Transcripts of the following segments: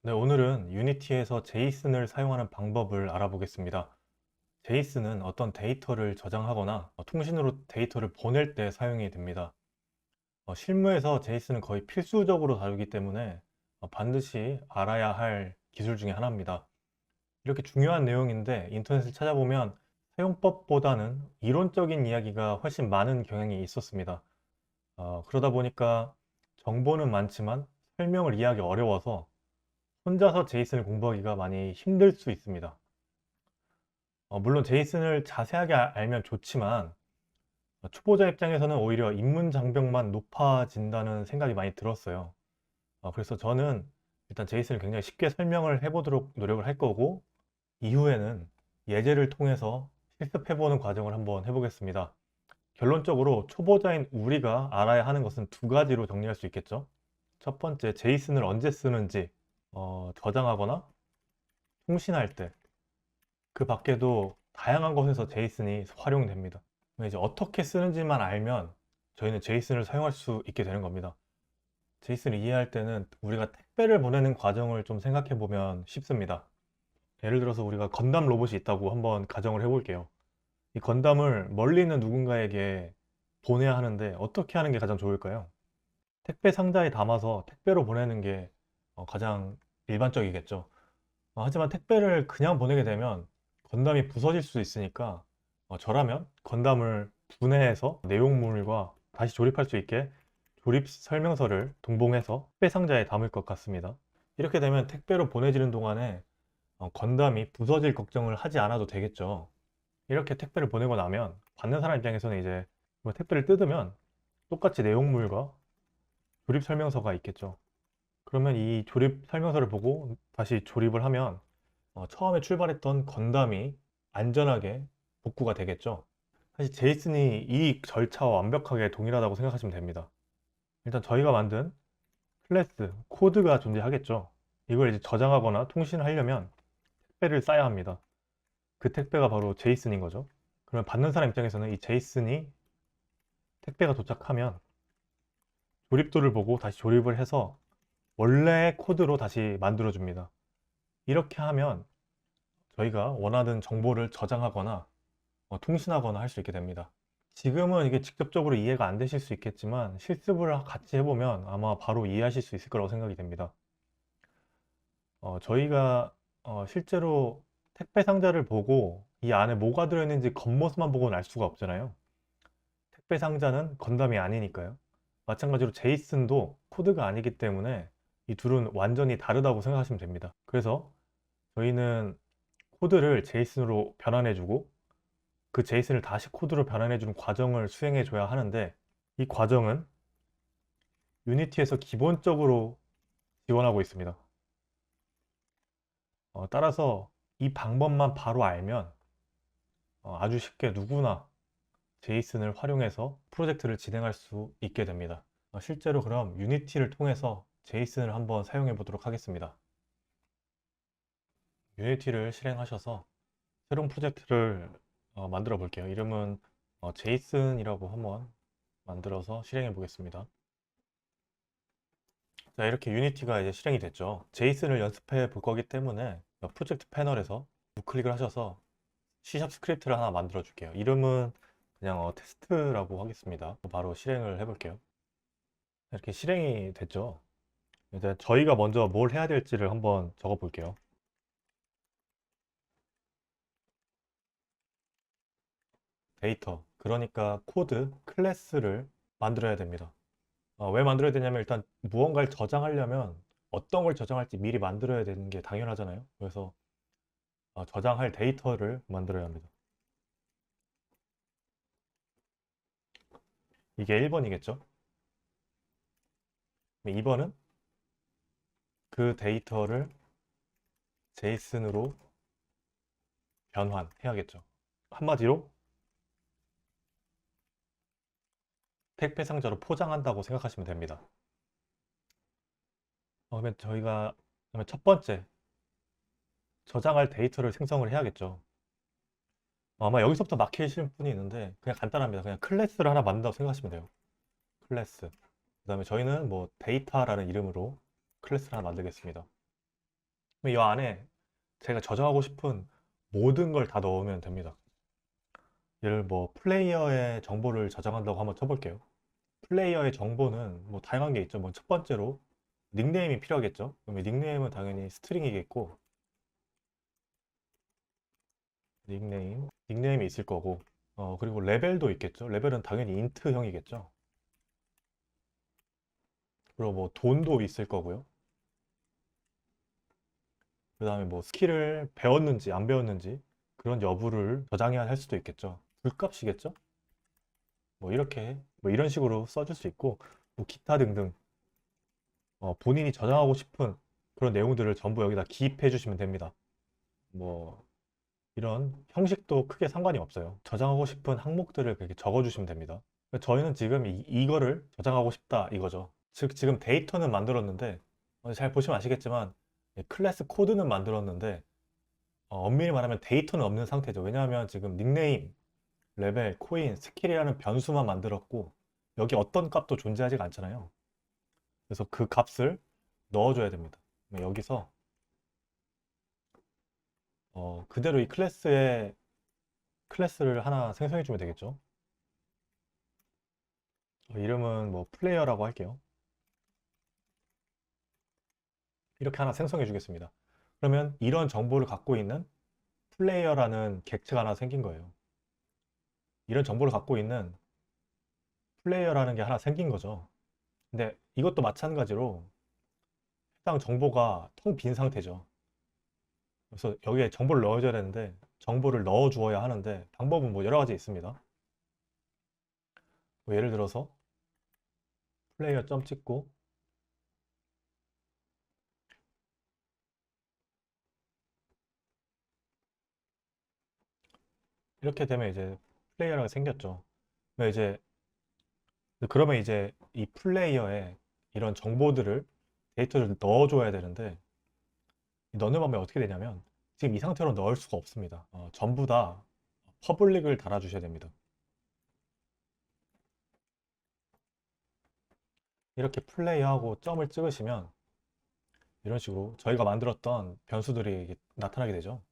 네, 오늘은 유니티에서 제이슨을 사용하는 방법을 알아보겠습니다. 제이슨은 어떤 데이터를 저장하거나 통신으로 데이터를 보낼 때 사용이 됩니다. 실무에서 제이슨은 거의 필수적으로 다루기 때문에 반드시 알아야 할 기술 중에 하나입니다. 이렇게 중요한 내용인데 인터넷을 찾아보면 사용법보다는 이론적인 이야기가 훨씬 많은 경향이 있었습니다. 그러다 보니까 정보는 많지만 설명을 이해하기 어려워서 혼자서 제이슨을 공부하기가 많이 힘들 수 있습니다. 물론 제이슨을 자세하게 알면 좋지만 초보자 입장에서는 오히려 입문 장벽만 높아진다는 생각이 많이 들었어요. 그래서 저는 일단 제이슨을 굉장히 쉽게 설명을 해보도록 노력을 할 거고, 이후에는 예제를 통해서 실습해보는 과정을 한번 해보겠습니다. 결론적으로 초보자인 우리가 알아야 하는 것은 두 가지로 정리할 수 있겠죠. 첫 번째, 제이슨을 언제 쓰는지, 저장하거나 통신할 때, 그 밖에도 다양한 곳에서 제이슨이 활용됩니다. 이제 어떻게 쓰는지만 알면 저희는 제이슨을 사용할 수 있게 되는 겁니다. 제이슨을 이해할 때는 우리가 택배를 보내는 과정을 좀 생각해 보면 쉽습니다. 예를 들어서 우리가 건담 로봇이 있다고 한번 가정을 해볼게요. 이 건담을 멀리 있는 누군가에게 보내야 하는데 어떻게 하는 게 가장 좋을까요? 택배 상자에 담아서 택배로 보내는 게 가장 일반적이겠죠. 하지만 택배를 그냥 보내게 되면 건담이 부서질 수 있으니까 저라면 건담을 분해해서 내용물과 다시 조립할 수 있게 조립 설명서를 동봉해서 택배 상자에 담을 것 같습니다. 이렇게 되면 택배로 보내지는 동안에 건담이 부서질 걱정을 하지 않아도 되겠죠. 이렇게 택배를 보내고 나면 받는 사람 입장에서는 이제 뭐 택배를 뜯으면 똑같이 내용물과 조립 설명서가 있겠죠. 그러면 이 조립 설명서를 보고 다시 조립을 하면 처음에 출발했던 건담이 안전하게 복구가 되겠죠. 사실 제이슨이 이 절차와 완벽하게 동일하다고 생각하시면 됩니다. 일단 저희가 만든 클래스, 코드가 존재하겠죠. 이걸 이제 저장하거나 통신하려면 택배를 쌓아야 합니다. 그 택배가 바로 제이슨인 거죠. 그러면 받는 사람 입장에서는 이 제이슨이 택배가 도착하면 조립도를 보고 다시 조립을 해서 원래의 코드로 다시 만들어 줍니다. 이렇게 하면 저희가 원하는 정보를 저장하거나 통신하거나 할 수 있게 됩니다. 지금은 이게 직접적으로 이해가 안 되실 수 있겠지만 실습을 같이 해보면 아마 바로 이해하실 수 있을 거라고 생각이 됩니다. 저희가 실제로 택배 상자를 보고 이 안에 뭐가 들어있는지 겉모습만 보고는 알 수가 없잖아요. 택배 상자는 건담이 아니니까요. 마찬가지로 제이슨도 코드가 아니기 때문에 이 둘은 완전히 다르다고 생각하시면 됩니다. 그래서 저희는 코드를 제이슨으로 변환해주고 그 제이슨을 다시 코드로 변환해주는 과정을 수행해줘야 하는데, 이 과정은 유니티에서 기본적으로 지원하고 있습니다. 따라서 이 방법만 바로 알면 아주 쉽게 누구나 제이슨을 활용해서 프로젝트를 진행할 수 있게 됩니다. 실제로 그럼 유니티를 통해서 제이슨을 한번 사용해 보도록 하겠습니다. 유니티를 실행하셔서 새로운 프로젝트를 만들어 볼게요. 이름은 제이슨이라고 한번 만들어서 실행해 보겠습니다. 자, 이렇게 유니티가 이제 실행이 됐죠. 제이슨을 연습해 볼 거기 때문에 프로젝트 패널에서 우클릭을 하셔서 C# 스크립트를 하나 만들어 줄게요. 이름은 그냥 테스트라고 하겠습니다. 바로 실행을 해 볼게요. 이렇게 실행이 됐죠. 이제 저희가 먼저 뭘 해야 될지를 한번 적어 볼게요. 데이터, 그러니까 코드, 클래스를 만들어야 됩니다. 왜 만들어야 되냐면 일단 무언가를 저장하려면 어떤 걸 저장할지 미리 만들어야 되는 게 당연하잖아요. 그래서 저장할 데이터를 만들어야 합니다. 이게 1번이겠죠. 2번은 그 데이터를 제이슨으로 변환해야겠죠. 한마디로 택배 상자로 포장한다고 생각하시면 됩니다. 그러면 저희가 그러면 첫 번째 저장할 데이터를 생성을 해야겠죠. 아마 여기서부터 막히실 분이 있는데 그냥 간단합니다. 그냥 클래스를 하나 만든다고 생각하시면 돼요. 클래스. 그 다음에 저희는 뭐 데이터라는 이름으로 클래스를 하나 만들겠습니다. 그럼 이 안에 제가 저장하고 싶은 모든 걸 다 넣으면 됩니다. 예를 뭐 플레이어의 정보를 저장한다고 한번 쳐볼게요. 플레이어의 정보는 뭐 다양한 게 있죠. 뭐 첫 번째로 닉네임이 필요하겠죠. 그러면 닉네임은 당연히 스트링이겠고, 닉네임이 있을 거고, 그리고 레벨도 있겠죠. 레벨은 당연히 인트형이겠죠. 그리고 뭐 돈도 있을 거고요. 그 다음에 뭐 스킬을 배웠는지 안 배웠는지 그런 여부를 저장해야 할 수도 있겠죠. 불값이겠죠. 뭐 이렇게 뭐 이런 식으로 써줄 수 있고, 뭐 기타 등등 본인이 저장하고 싶은 그런 내용들을 전부 여기다 기입해 주시면 됩니다. 뭐 이런 형식도 크게 상관이 없어요. 저장하고 싶은 항목들을 그렇게 적어 주시면 됩니다. 저희는 지금 이거를 저장하고 싶다 이거죠. 즉 지금 데이터는 만들었는데 잘 보시면 아시겠지만 클래스 코드는 만들었는데 엄밀히 말하면 데이터는 없는 상태죠. 왜냐하면 지금 닉네임, 레벨, 코인, 스킬이라는 변수만 만들었고 여기 어떤 값도 존재하지가 않잖아요. 그래서 그 값을 넣어줘야 됩니다. 여기서 그대로 이 클래스를 하나 생성해 주면 되겠죠. 이름은 뭐 플레이어라고 할게요. 이렇게 하나 생성해 주겠습니다. 그러면 이런 정보를 갖고 있는 플레이어라는 객체가 하나 생긴 거예요. 이런 정보를 갖고 있는 플레이어라는 게 하나 생긴 거죠. 근데 이것도 마찬가지로 해당 정보가 텅 빈 상태죠. 그래서 여기에 정보를 넣어줘야 되는데 정보를 넣어 주어야 하는데 방법은 뭐 여러 가지 있습니다. 뭐 예를 들어서 플레이어 점 찍고 이렇게 되면 이제 플레이어가 생겼죠. 그러면 이제 이 플레이어에 이런 정보들을 데이터를 넣어줘야 되는데 넣는 방법이 어떻게 되냐면 지금 이 상태로 넣을 수가 없습니다. 전부 다 퍼블릭을 달아주셔야 됩니다. 이렇게 플레이하고 점을 찍으시면 이런 식으로 저희가 만들었던 변수들이 나타나게 되죠.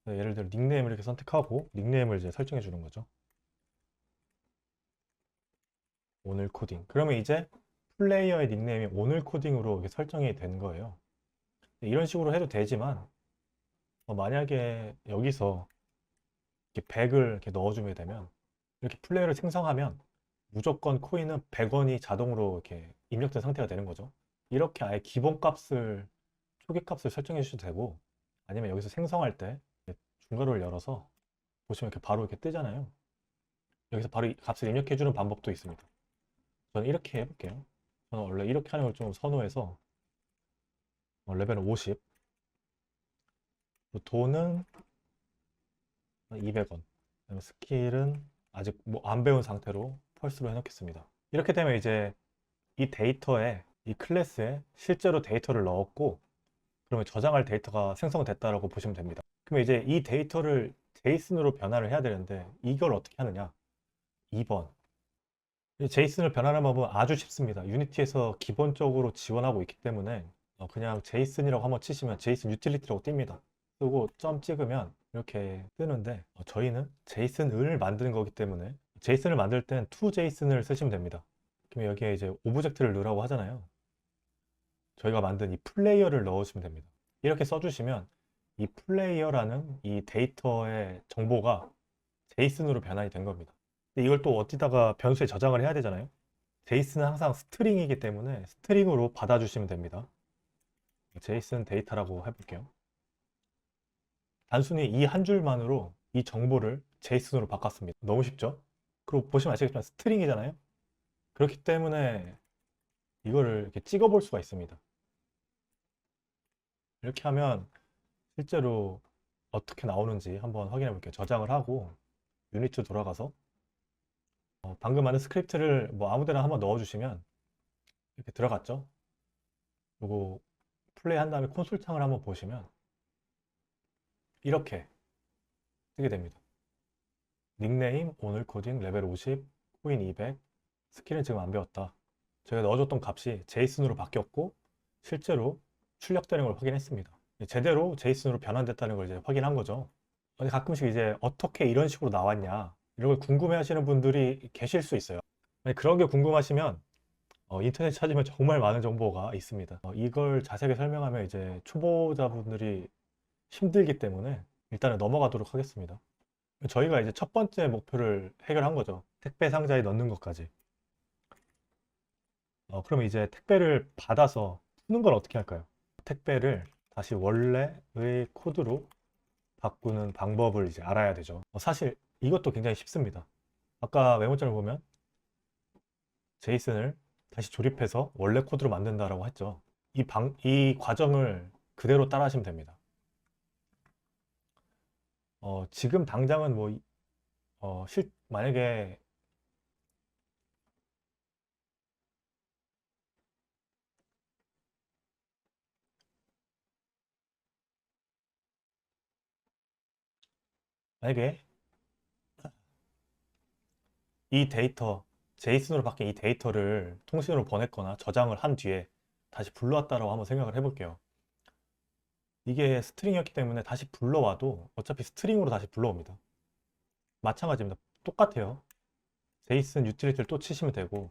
예를 들어 닉네임을 이렇게 선택하고 닉네임을 이제 설정해 주는 거죠. 오늘 코딩. 그러면 이제 플레이어의 닉네임이 오늘 코딩으로 이렇게 설정이 된 거예요. 이런 식으로 해도 되지만 만약에 여기서 이렇게 100을 이렇게 넣어주게 되면 이렇게 플레이어를 생성하면 무조건 코인은 100원이 자동으로 이렇게 입력된 상태가 되는 거죠. 이렇게 아예 기본 값을 초기 값을 설정해 주셔도 되고 아니면 여기서 생성할 때 중괄호를 열어서 보시면 이렇게 바로 이렇게 뜨잖아요. 여기서 바로 이 값을 입력해 주는 방법도 있습니다. 저는 이렇게 해볼게요. 저는 원래 이렇게 하는 걸 좀 선호해서 레벨은 50, 돈은 200원, 스킬은 아직 뭐 안 배운 상태로 펄스로 해놓겠습니다. 이렇게 되면 이제 이 데이터에 이 클래스에 실제로 데이터를 넣었고 그러면 저장할 데이터가 생성됐다라고 보시면 됩니다. 그러면 이제 이 데이터를 제이슨으로 변화를 해야 되는데 이걸 어떻게 하느냐? 2번. 제이슨을 변환하는 방법은 아주 쉽습니다. 유니티에서 기본적으로 지원하고 있기 때문에 그냥 제이슨이라고 한번 치시면 제이슨 유틸리티라고 뜹니다. 쓰고 점 찍으면 이렇게 뜨는데 저희는 제이슨을 만드는 거기 때문에 제이슨을 만들 땐 toJSON을 쓰시면 됩니다. 그럼 여기에 이제 오브젝트를 넣으라고 하잖아요. 저희가 만든 이 플레이어를 넣으시면 됩니다. 이렇게 써주시면 이 플레이어라는 이 데이터의 정보가 제이슨으로 변환이 된 겁니다. 근데 이걸 또 어디다가 변수에 저장을 해야 되잖아요. 제이슨은 항상 스트링이기 때문에 스트링으로 받아주시면 됩니다. 제이슨 데이터라고 해볼게요. 단순히 이 한 줄만으로 이 정보를 제이슨으로 바꿨습니다. 너무 쉽죠? 그리고 보시면 아시겠지만 스트링이잖아요. 그렇기 때문에 이거를 이렇게 찍어볼 수가 있습니다. 이렇게 하면 실제로 어떻게 나오는지 한번 확인해 볼게요. 저장을 하고 유니트 돌아가서 방금 만든 스크립트를 뭐 아무데나 한번 넣어주시면 이렇게 들어갔죠. 그리고 플레이 한 다음에 콘솔 창을 한번 보시면 이렇게 뜨게 됩니다. 닉네임, 오늘 코딩, 레벨 50, 코인 200, 스킬은 지금 안 배웠다. 제가 넣어줬던 값이 제이슨으로 바뀌었고 실제로 출력되는 걸 확인했습니다. 제대로 제이슨으로 변환됐다는 걸 이제 확인한 거죠. 근데 가끔씩 이제 어떻게 이런 식으로 나왔냐 이런 걸 궁금해 하시는 분들이 계실 수 있어요. 그런 게 궁금하시면 인터넷 찾으면 정말 많은 정보가 있습니다. 이걸 자세하게 설명하면 이제 초보자분들이 힘들기 때문에 일단은 넘어가도록 하겠습니다. 저희가 이제 첫 번째 목표를 해결한 거죠. 택배 상자에 넣는 것까지. 그러면 이제 택배를 받아서 푸는 건 어떻게 할까요? 택배를 다시 원래의 코드로 바꾸는 방법을 이제 알아야 되죠. 사실 이것도 굉장히 쉽습니다. 아까 메모장을 보면 제이슨을 다시 조립해서 원래 코드로 만든다라고 했죠. 이 과정을 그대로 따라 하시면 됩니다. 지금 당장은 뭐, 만약에 만약에 이 데이터, 제이슨으로 바뀐 이 데이터를 통신으로 보냈거나 저장을 한 뒤에 다시 불러왔다라고 한번 생각을 해볼게요. 이게 스트링이었기 때문에 다시 불러와도 어차피 스트링으로 다시 불러옵니다. 마찬가지입니다. 똑같아요. 제이슨 유틸리티를 또 치시면 되고,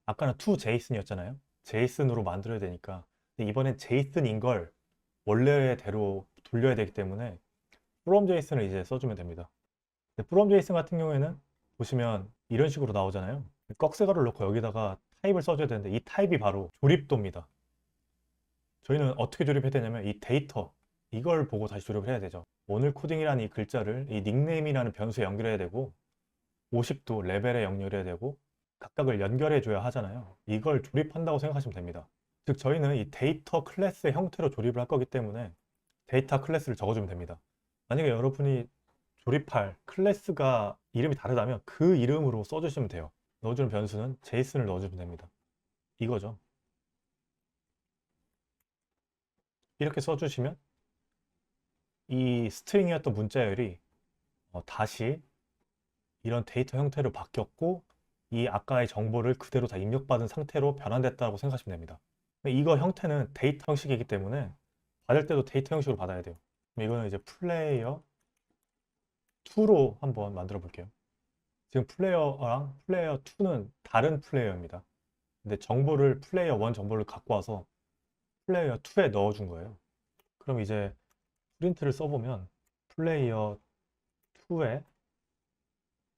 아까는 to 제이슨이었잖아요. 제이슨으로 만들어야 되니까. 근데 이번엔 제이슨인 걸 원래대로 돌려야 되기 때문에 from 제이슨을 이제 써주면 됩니다. 근데 from 제이슨 같은 경우에는 보시면 이런 식으로 나오잖아요. 꺽쇠가루를 넣고 여기다가 타입을 써줘야 되는데 이 타입이 바로 조립도입니다. 저희는 어떻게 조립해야 되냐면 이 데이터 이걸 보고 다시 조립을 해야 되죠. 오늘 코딩이라는 이 글자를 이 닉네임이라는 변수에 연결해야 되고 50도 레벨에 연결해야 되고 각각을 연결해 줘야 하잖아요. 이걸 조립한다고 생각하시면 됩니다. 즉 저희는 이 데이터 클래스의 형태로 조립을 할 거기 때문에 데이터 클래스를 적어주면 됩니다. 만약에 여러분이 조립할 클래스가 이름이 다르다면 그 이름으로 써주시면 돼요. 넣어주는 변수는 제이슨을 넣어주면 됩니다. 이거죠. 이렇게 써주시면 이 스트링이었던 문자열이 다시 이런 데이터 형태로 바뀌었고 이 아까의 정보를 그대로 다 입력받은 상태로 변환됐다고 생각하시면 됩니다. 이거 형태는 데이터 형식이기 때문에 받을 때도 데이터 형식으로 받아야 돼요. 이거는 이제 플레이어 2로 한번 만들어 볼게요. 지금 플레이어랑 플레이어 2는 다른 플레이어입니다. 근데 정보를 플레이어 1 정보를 갖고 와서 플레이어 2에 넣어준 거예요. 그럼 이제 프린트를 써보면 플레이어 2에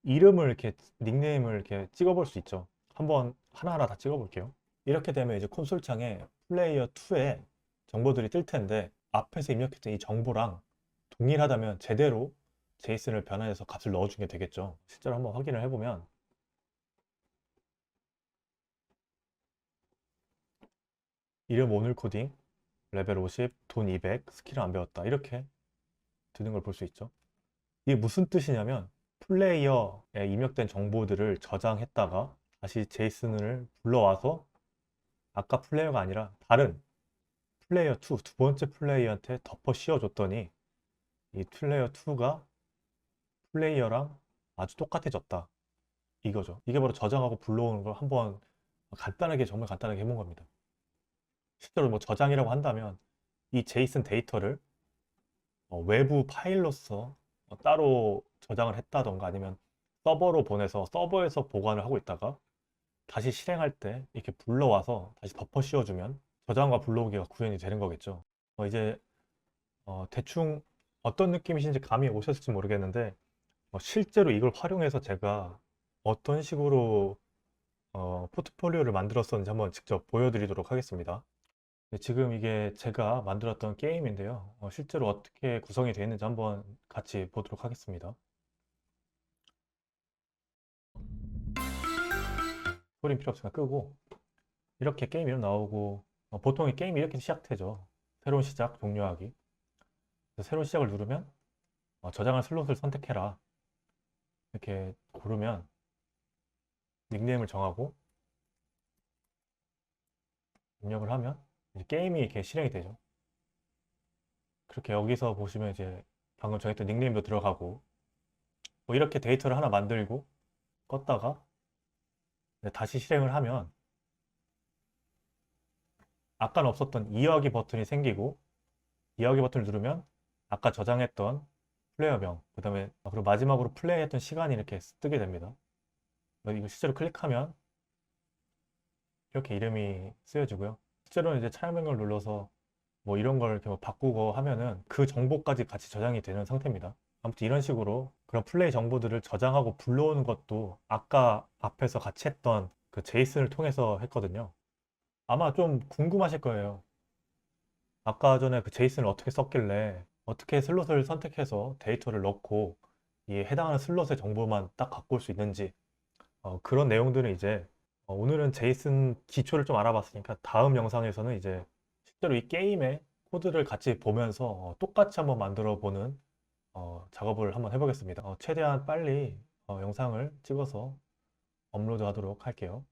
이름을 이렇게 닉네임을 이렇게 찍어볼 수 있죠. 한번 하나하나 다 찍어볼게요. 이렇게 되면 이제 콘솔 창에 플레이어 2에 정보들이 뜰 텐데 앞에서 입력했던 이 정보랑 동일하다면 제대로 제이슨을 변환해서 값을 넣어준 게 되겠죠. 실제로 한번 확인을 해보면 이름 오늘 코딩, 레벨 50, 돈 200, 스킬은 안 배웠다. 이렇게 되는 걸 볼 수 있죠. 이게 무슨 뜻이냐면 플레이어에 입력된 정보들을 저장했다가 다시 제이슨을 불러와서 아까 플레이어가 아니라 다른 플레이어 2, 두 번째 플레이어한테 덮어 씌워줬더니 이 플레이어 2가 플레이어랑 아주 똑같아졌다. 이거죠. 이게 바로 저장하고 불러오는 걸 한번 간단하게, 정말 간단하게 해본 겁니다. 실제로 뭐 저장이라고 한다면 이 제이슨 데이터를 외부 파일로서 따로 저장을 했다던가 아니면 서버로 보내서 서버에서 보관을 하고 있다가 다시 실행할 때 이렇게 불러와서 다시 덮어 씌워주면 저장과 불러오기가 구현이 되는 거겠죠. 이제 대충 어떤 느낌이신지 감이 오셨을지 모르겠는데 실제로 이걸 활용해서 제가 어떤 식으로 포트폴리오를 만들었었는지 한번 직접 보여드리도록 하겠습니다. 네, 지금 이게 제가 만들었던 게임인데요. 실제로 어떻게 구성이 되어 있는지 한번 같이 보도록 하겠습니다. 소리 필요 없으니까 끄고 이렇게 게임 이름 나오고 보통 이 게임이 이렇게 시작되죠. 새로운 시작, 종료하기. 그래서 새로운 시작을 누르면 저장할 슬롯을 선택해라. 이렇게 고르면 닉네임을 정하고 입력을 하면 이제 게임이 이렇게 실행이 되죠. 그렇게 여기서 보시면 이제 방금 정했던 닉네임도 들어가고 뭐 이렇게 데이터를 하나 만들고 껐다가 다시 실행을 하면 아까는 없었던 이어하기 버튼이 생기고 이야기 버튼을 누르면 아까 저장했던 플레이어명, 그다음에 그리고 마지막으로 플레이했던 시간이 이렇게 뜨게 됩니다. 이거 실제로 클릭하면 이렇게 이름이 쓰여지고요. 실제로는 이제 차량명을 눌러서 뭐 이런 걸 이렇게 뭐 바꾸고 하면은 그 정보까지 같이 저장이 되는 상태입니다. 아무튼 이런 식으로 그런 플레이 정보들을 저장하고 불러오는 것도 아까 앞에서 같이 했던 그 제이슨을 통해서 했거든요. 아마 좀 궁금하실 거예요. 아까 전에 그 제이슨을 어떻게 썼길래 어떻게 슬롯을 선택해서 데이터를 넣고 이 해당하는 슬롯의 정보만 딱 갖고 올 수 있는지 그런 내용들은 이제 오늘은 제이슨 기초를 좀 알아봤으니까 다음 영상에서는 이제 실제로 이 게임의 코드를 같이 보면서 똑같이 한번 만들어 보는 작업을 한번 해보겠습니다. 최대한 빨리 영상을 찍어서 업로드 하도록 할게요.